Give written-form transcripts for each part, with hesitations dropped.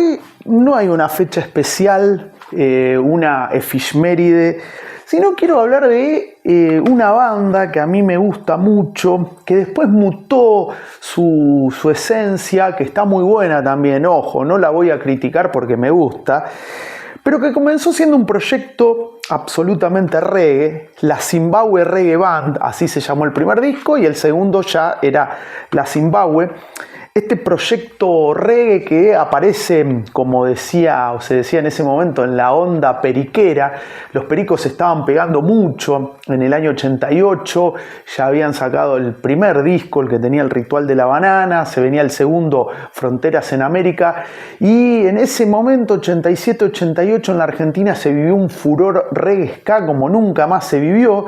hoy no hay una fecha especial, una efiméride, sino quiero hablar de una banda que a mí me gusta mucho, que después mutó su esencia, que está muy buena también, ojo, no la voy a criticar porque me gusta, pero que comenzó siendo un proyecto absolutamente reggae, la Zimbabwe Reggae Band, así se llamó el primer disco, y el segundo ya era la Zimbabwe. Este proyecto reggae que aparece, como decía o se decía en ese momento, en la onda periquera. Los pericos se estaban pegando mucho. En el año 88 ya habían sacado el primer disco, el que tenía el Ritual de la Banana, se venía el segundo, Fronteras en América, y en ese momento, 87-88, en la Argentina se vivió un furor reggae ska como nunca más se vivió,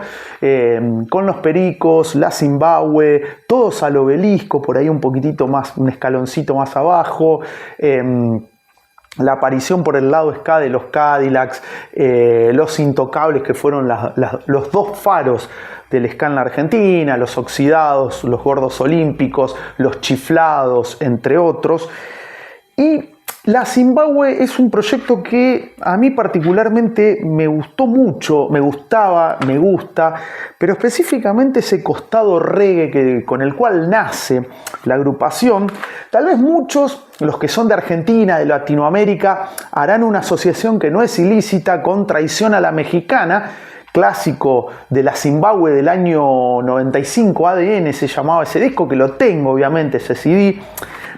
con los pericos, la Zimbabwe, todos al Obelisco, por ahí un poquitito más, un escaloncito más abajo, la aparición por el lado ska de los Cadillacs, los Intocables, que fueron los dos faros del ska en la Argentina, los Oxidados, los Gordos Olímpicos, los Chiflados, entre otros. Y la Zimbabwe es un proyecto que a mí particularmente me gustó mucho, me gusta, pero específicamente ese costado reggae con el cual nace la agrupación. Tal vez muchos, los que son de Argentina, de Latinoamérica, harán una asociación que no es ilícita con Traición a la Mexicana, clásico de la Zimbabwe del año 95, ADN se llamaba ese disco, que lo tengo obviamente, ese CD.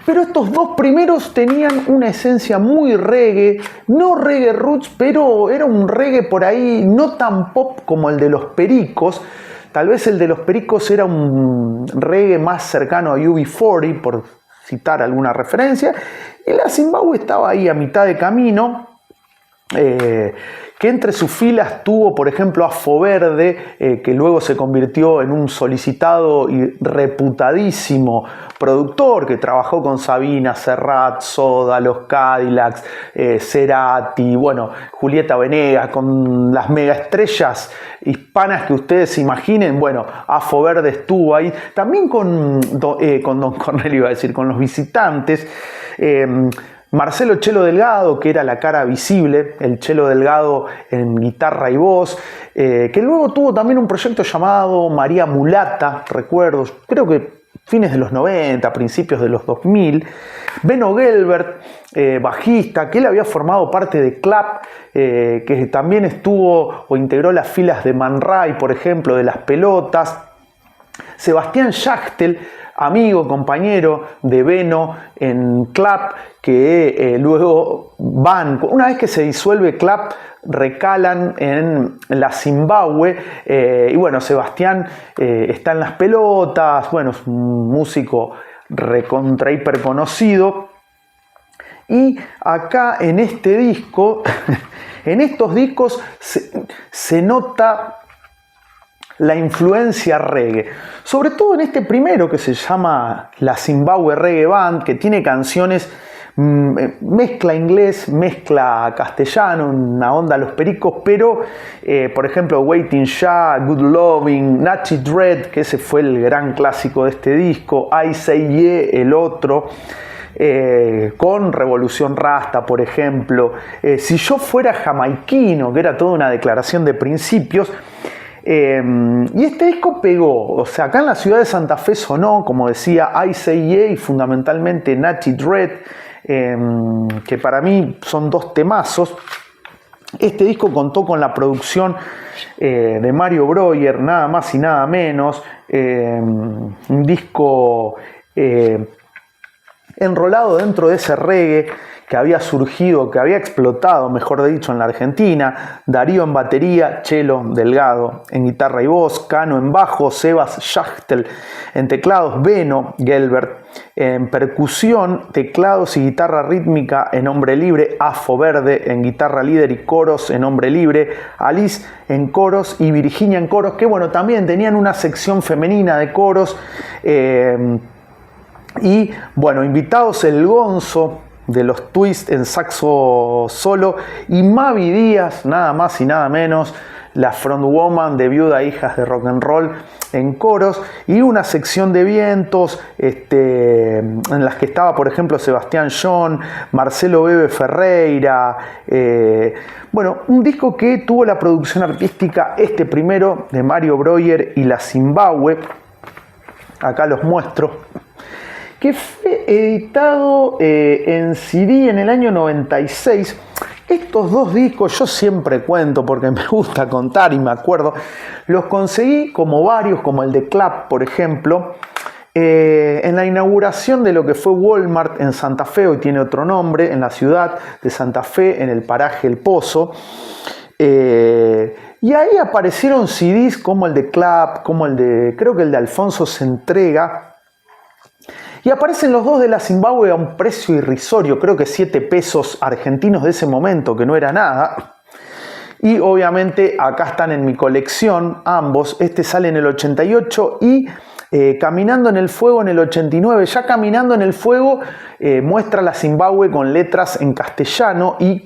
Pero estos dos primeros tenían una esencia muy reggae, no reggae roots, pero era un reggae por ahí no tan pop como el de los Pericos. Tal vez el de los Pericos era un reggae más cercano a UB40, por citar alguna referencia. Y la Zimbabwe estaba ahí a mitad de camino. Que entre sus filas tuvo, por ejemplo, a Foverde, que luego se convirtió en un solicitado y reputadísimo productor, que trabajó con Sabina, Serrat, Soda, los Cadillacs, Cerati, bueno, Julieta Venegas, con las megaestrellas hispanas que ustedes se imaginen. Bueno, a Foverde estuvo ahí, también con Don Cornelio, iba a decir, con los Visitantes. Marcelo Chelo Delgado, que era la cara visible, el Chelo Delgado en guitarra y voz, que luego tuvo también un proyecto llamado María Mulata, recuerdo, creo que fines de los 90, principios de los 2000. Beno Gelbert, bajista, que él había formado parte de Clap, que también estuvo o integró las filas de Man Ray, por ejemplo, de Las Pelotas. Sebastián Yachtel, amigo, compañero de Beno en Clap, que luego una vez que se disuelve Clap, recalan en la Zimbabwe, y bueno, Sebastián está en Las Pelotas, bueno, es un músico recontra hiper conocido. Y acá en este disco, en estos discos se nota la influencia reggae, sobre todo en este primero que se llama la Zimbabwe Reggae Band, que tiene canciones mezcla inglés, mezcla castellano, una onda Los Pericos, pero por ejemplo Waiting Ya, Good Loving, Natchy Dread, que ese fue el gran clásico de este disco, I Say Yeah, el otro, con Revolución Rasta, por ejemplo, Si Yo Fuera Jamaiquino, que era toda una declaración de principios. Y este disco pegó, o sea, acá en la ciudad de Santa Fe sonó, como decía, I Say Yeah y fundamentalmente Natchy Dread, que para mí son dos temazos. Este disco contó con la producción de Mario Breuer, nada más y nada menos, un disco enrolado dentro de ese reggae que había surgido, que había explotado, mejor dicho, en la Argentina. Darío en batería, Chelo Delgado en guitarra y voz, Cano en bajo, Sebas Yachtel en teclados, Beno Gelbert en percusión, teclados y guitarra rítmica en Hombre Libre, Afo Verde en guitarra líder y coros en Hombre Libre, Alice en coros y Virginia en coros, que bueno, también tenían una sección femenina de coros. Y bueno, invitados el Gonzo de los Twist en saxo solo y Mavi Díaz, nada más y nada menos, la frontwoman de Viuda Hijas de Rock and Roll en coros, y una sección de vientos en las que estaba, por ejemplo, Sebastián John, Marcelo Bebe Ferreira. Bueno, un disco que tuvo la producción artística primero de Mario Breuer y la Zimbabue. Acá los muestro, que fue editado en CD en el año 96. Estos dos discos, yo siempre cuento porque me gusta contar y me acuerdo, los conseguí como varios, como el de Clap, por ejemplo, en la inauguración de lo que fue Walmart en Santa Fe, hoy tiene otro nombre, en la ciudad de Santa Fe, en el paraje El Pozo. Y ahí aparecieron CDs como el de Clap, como creo que el de Alfonso se entrega. Y aparecen los dos de la Zimbabue a un precio irrisorio, creo que 7 pesos argentinos de ese momento, que no era nada. Y obviamente acá están en mi colección ambos. Este sale en el 88 y Caminando en el Fuego en el 89. Ya Caminando en el Fuego muestra la Zimbabue con letras en castellano y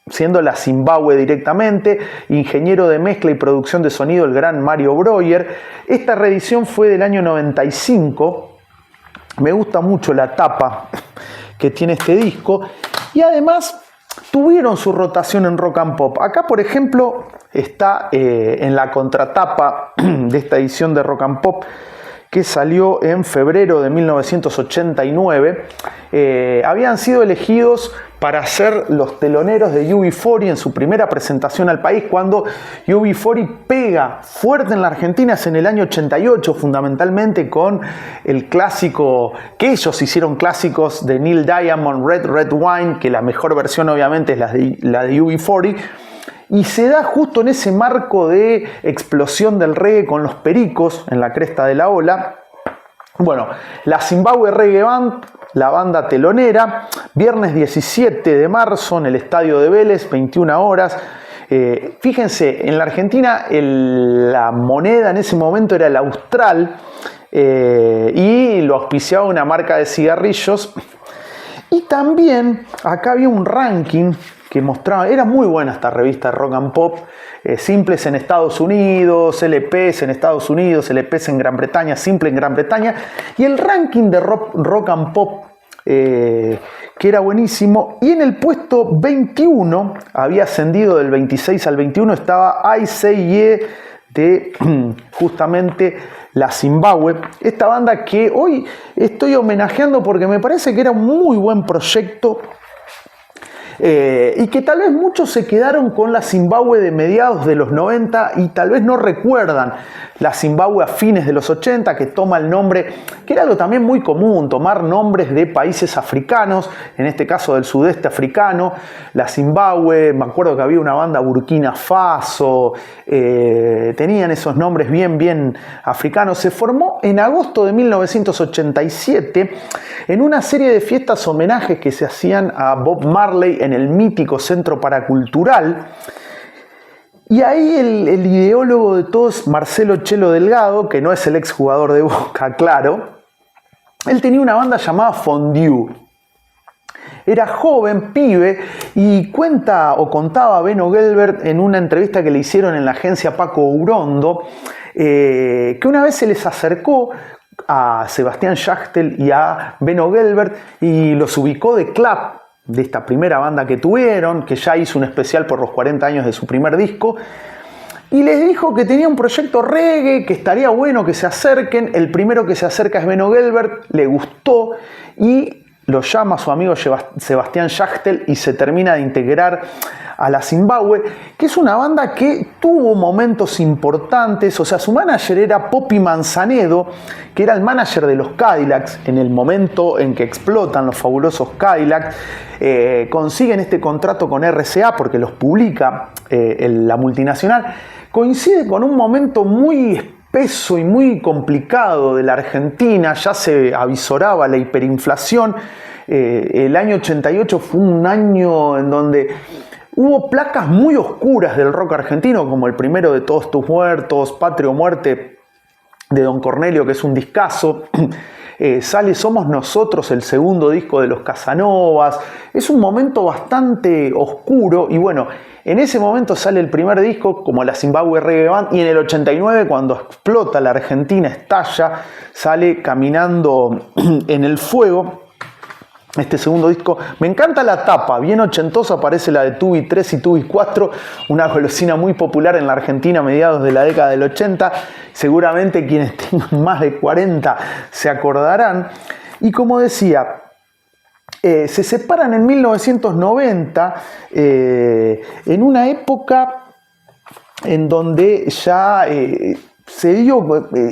siendo la Zimbabue directamente, ingeniero de mezcla y producción de sonido el gran Mario Breuer. Esta reedición fue del año 95. Me gusta mucho la tapa que tiene este disco, y además tuvieron su rotación en Rock and Pop. Acá, por ejemplo, está en la contratapa de esta edición de Rock and Pop, que salió en febrero de 1989. Habían sido elegidos para ser los teloneros de UB40 en su primera presentación al país, cuando UB40 pega fuerte en la Argentina. Es en el año 88, fundamentalmente con el clásico, que ellos hicieron clásicos de Neil Diamond, Red Red Wine, que la mejor versión obviamente es la de UB40. Y se da justo en ese marco de explosión del reggae con los Pericos en la cresta de la ola. Bueno, la Zimbabwe Reggae Band, la banda telonera, viernes 17 de marzo en el Estadio de Vélez, 21 horas. Fíjense, en la Argentina la moneda en ese momento era el austral, y lo auspiciaba una marca de cigarrillos. Y también acá había un ranking que mostraba, era muy buena esta revista Rock and Pop, simples en Estados Unidos, LPs en Estados Unidos, LPs en Gran Bretaña, simple en Gran Bretaña, y el ranking de rock and Pop, que era buenísimo. Y en el puesto 21, había ascendido del 26 al 21, estaba I Say Yeah de justamente la Zimbabue, esta banda que hoy estoy homenajeando porque me parece que era un muy buen proyecto. Y que tal vez muchos se quedaron con la Zimbabue de mediados de los 90 y tal vez no recuerdan la Zimbabue a fines de los 80, que toma el nombre, que era algo también muy común, tomar nombres de países africanos, en este caso del sudeste africano. La Zimbabue, me acuerdo que había una banda Burkina Faso, tenían esos nombres bien africanos. Se formó en agosto de 1987 en una serie de fiestas homenajes que se hacían a Bob Marley en el mítico Centro Paracultural. Y ahí el ideólogo de todos, Marcelo Chelo Delgado, que no es el exjugador de Boca, claro, él tenía una banda llamada Fondue. Era joven, pibe, y contaba Beno Gelbert en una entrevista que le hicieron en la agencia Paco Urondo, que una vez se les acercó a Sebastián Schachtel y a Beno Gelbert y los ubicó de Clap, de esta primera banda que tuvieron, que ya hizo un especial por los 40 años de su primer disco, y les dijo que tenía un proyecto reggae, que estaría bueno que se acerquen. El primero que se acerca es Beno Gelbert, le gustó y lo llama a su amigo Sebastián Schachtel y se termina de integrar a la Zimbabue, que es una banda que tuvo momentos importantes. O sea, su manager era Poppy Manzanedo, que era el manager de los Cadillacs en el momento en que explotan los fabulosos Cadillacs. Consiguen este contrato con RCA porque los publica la multinacional. Coincide con un momento muy espeso y muy complicado de la Argentina. Ya se avisoraba la hiperinflación. El año 88 fue un año en donde hubo placas muy oscuras del rock argentino, como el primero de Todos tus muertos, Patria o Muerte, de Don Cornelio, que es un discazo. sale Somos Nosotros, el segundo disco de los Casanovas. Es un momento bastante oscuro y bueno, en ese momento sale el primer disco como la Zimbabwe Reggae Band y en el 89 cuando explota la Argentina, estalla, sale Caminando en el Fuego. Este segundo disco, me encanta la tapa, bien ochentosa, aparece la de Tubi 3 y Tubi 4, una golosina muy popular en la Argentina a mediados de la década del 80, seguramente quienes tengan más de 40 se acordarán. Y como decía, se separan en 1990, en una época en donde ya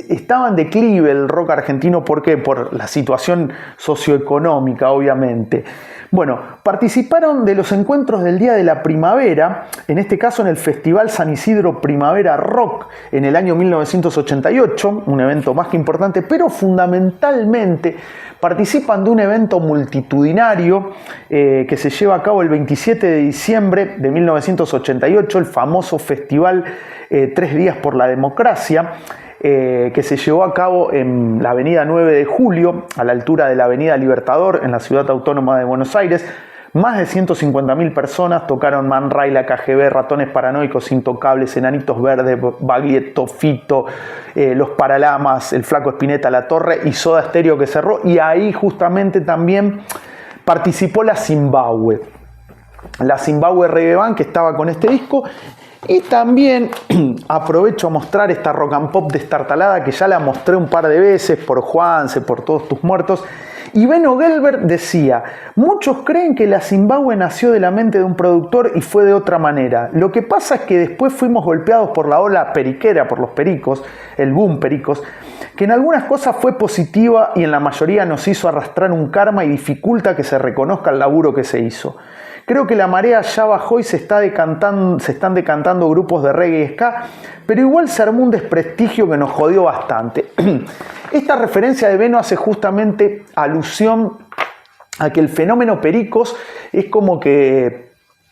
estaba en declive el rock argentino. ¿Por qué? Por la situación socioeconómica, obviamente. Bueno, participaron de los encuentros del Día de la Primavera, en este caso en el Festival San Isidro Primavera Rock en el año 1988, un evento más que importante, pero fundamentalmente participan de un evento multitudinario que se lleva a cabo el 27 de diciembre de 1988, el famoso festival 3 días por la democracia, que se llevó a cabo en la avenida 9 de Julio, a la altura de la avenida Libertador, en la ciudad autónoma de Buenos Aires. Más de 150.000 personas tocaron Man Ray, la KGB, Ratones Paranoicos, Intocables, Enanitos Verdes, Baglietto, Fito, Los Paralamas, el Flaco Spinetta, La Torre y Soda Stereo, que cerró. Y ahí justamente también participó la Zimbabwe. La Zimbabwe Reggae Band, que estaba con este disco. Y también aprovecho a mostrar esta rock and pop destartalada que ya la mostré un par de veces por Juanse, por Todos Tus Muertos. Y Beno Gelbert decía: muchos creen que la Zimbabwe nació de la mente de un productor y fue de otra manera. Lo que pasa es que después fuimos golpeados por la ola periquera, por los pericos, el boom pericos, que en algunas cosas fue positiva y en la mayoría nos hizo arrastrar un karma y dificulta que se reconozca el laburo que se hizo. Creo que la marea ya bajó y se están decantando grupos de reggae y ska, pero igual se armó un desprestigio que nos jodió bastante. Esta referencia de Beno hace justamente alusión a que el fenómeno Pericos es como que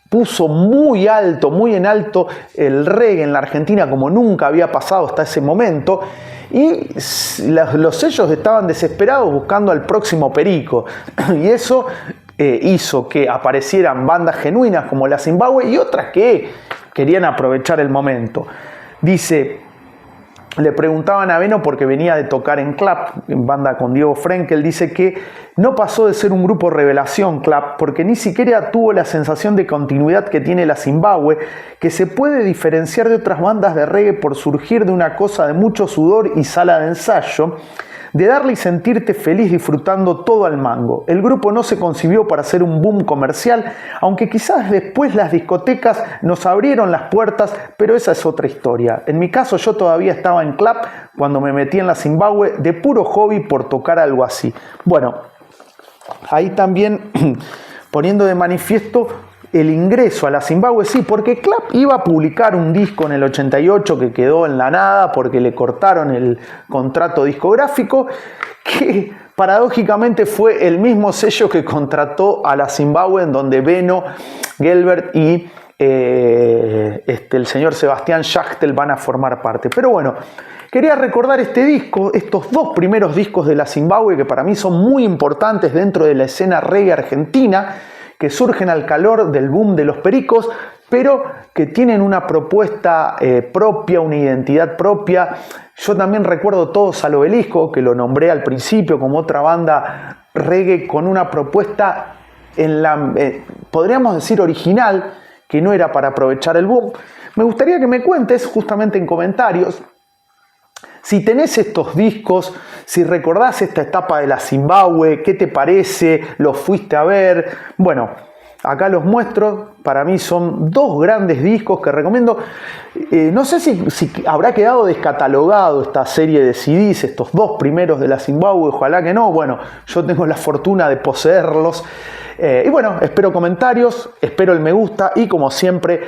puso muy alto, muy en alto el reggae en la Argentina como nunca había pasado hasta ese momento. Y los sellos estaban desesperados buscando al próximo Perico. Y eso hizo que aparecieran bandas genuinas como la Zimbabwe y otras que querían aprovechar el momento. Dice, le preguntaban a Beno porque venía de tocar en Clap, en banda con Diego Frenkel, dice que no pasó de ser un grupo revelación Clap porque ni siquiera tuvo la sensación de continuidad que tiene la Zimbabwe, que se puede diferenciar de otras bandas de reggae por surgir de una cosa de mucho sudor y sala de ensayo, de darle y sentirte feliz disfrutando todo al mango. El grupo no se concibió para hacer un boom comercial, aunque quizás después las discotecas nos abrieron las puertas, pero esa es otra historia. En mi caso yo todavía estaba en Clap cuando me metí en la Zimbabwe de puro hobby por tocar algo así. Bueno, ahí también poniendo de manifiesto el ingreso a la Zimbabwe, sí, porque Clap iba a publicar un disco en el 88 que quedó en la nada porque le cortaron el contrato discográfico, que paradójicamente fue el mismo sello que contrató a la Zimbabwe, en donde Beno Gelbert y el señor Sebastián Schachtel van a formar parte. Pero bueno, quería recordar este disco, estos dos primeros discos de la Zimbabwe, que para mí son muy importantes dentro de la escena reggae argentina, que surgen al calor del boom de los pericos, pero que tienen una propuesta propia, una identidad propia. Yo también recuerdo Todos al Obelisco, que lo nombré al principio como otra banda reggae con una propuesta, podríamos decir original, que no era para aprovechar el boom. Me gustaría que me cuentes justamente en comentarios si tenés estos discos, si recordás esta etapa de la Zimbabwe, ¿qué te parece? ¿Los fuiste a ver? Bueno, acá los muestro. Para mí son dos grandes discos que recomiendo. No sé si habrá quedado descatalogado esta serie de CDs, estos dos primeros de la Zimbabwe, ojalá que no. Bueno, yo tengo la fortuna de poseerlos. Y bueno, espero comentarios, espero el me gusta y como siempre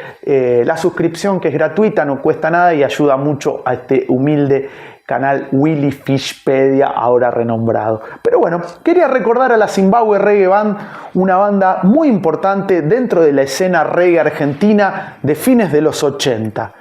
la suscripción, que es gratuita, no cuesta nada y ayuda mucho a este humilde canal Willy Fishpedia, ahora renombrado. Pero bueno, quería recordar a la Zimbabwe Reggae Band, una banda muy importante dentro de la escena reggae argentina de fines de los 80.